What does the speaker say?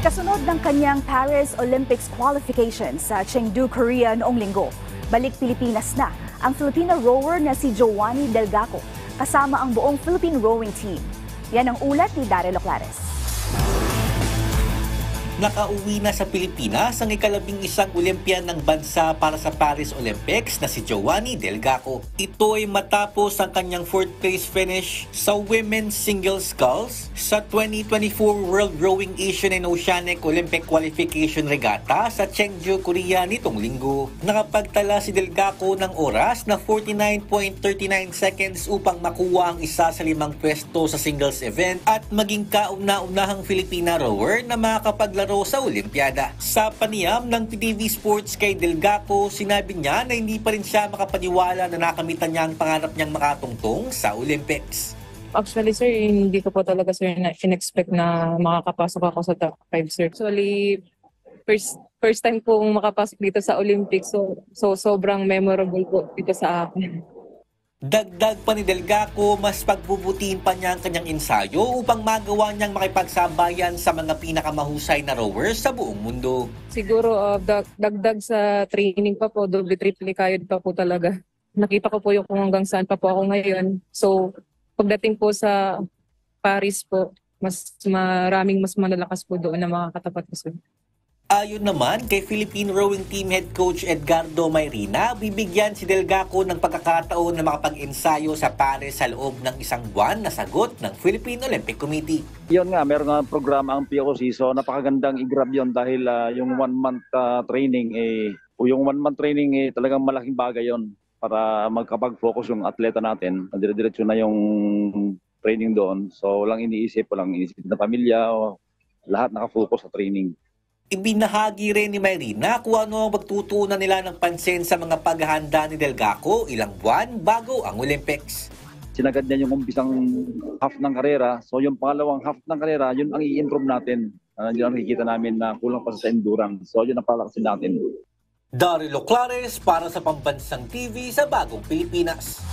Kasunod ng kanyang Paris Olympics qualification sa Chengdu, Korea noong linggo, balik Pilipinas na ang Filipino rower na si Joanny Delgaco kasama ang buong Philippine rowing team. Yan ang ulat ni Daryl Oclares. Nakauwi na sa Pilipinas ang ika-11 Olympian ng bansa para sa Paris Olympics na si Joanny Delgaco. Ito ay matapos ang kanyang 4th place finish sa women's singles sculls sa 2024 World Rowing Asian and Oceanic Olympic Qualification Regatta sa Chengdu, Korea nitong linggo. Nakapagtala si Delgaco ng oras na 49.39 seconds upang makuha ang isa sa 5 pwesto sa singles event at maging kauna-unahang Filipina rower na makakapaglaro sa Olimpiada. Sa panayam ng PTV Sports kay Delgaco, sinabi niya na hindi pa rin siya makapaniwala na nakamitan niya ang pangarap niyang makatungtong sa Olympics. Actually, sir, hindi ko po talaga, sir, in-expect na makakapasok ako sa top 5, sir. Actually, first time pong makapasok dito sa Olympics, so sobrang memorable po dito sa akin. Dagdag pa ni Delgaco, mas pagbubutihin pa niya ang kanyang ensayo upang magawa niyang makipagsabayan sa mga pinakamahusay na rowers sa buong mundo. Siguro, dagdag sa training pa po, double-triple kayod pa po talaga. Nakita ko po yung kung hanggang saan pa po ako ngayon. So, pagdating po sa Paris po, mas malalakas po doon na makakatapat ko, sir. Ayon naman kay Philippine Rowing Team Head Coach Edgardo Mayrina, bibigyan si Delgaco ng pagkakataon na makapag-ensayo sa Paris sa loob ng 1 buwan na sagot ng Philippine Olympic Committee. Yun nga, meron nga programa ang POC, so napakagandang i-grab yun dahil yung 1 month training, talagang malaking bagay yun para magkapag-focus yung atleta natin. Dire-diretso na yung training doon, so walang iniisip na pamilya, o lahat nakafocus sa training. Ibinahagi rin ni Mayrina kung ano ang pagtutuunan nila ng pansin sa mga paghahanda ni Delgaco ilang buwan bago ang Olympics. Sinagad niya yung umpisang half ng karera, so yung pangalawang half ng karera, yun ang i-improve natin. Yun ang nakikita namin na kulang pa sa endurance, so yun ang palakasin natin. Daryl Oclares para sa Pambansang TV sa Bagong Pilipinas.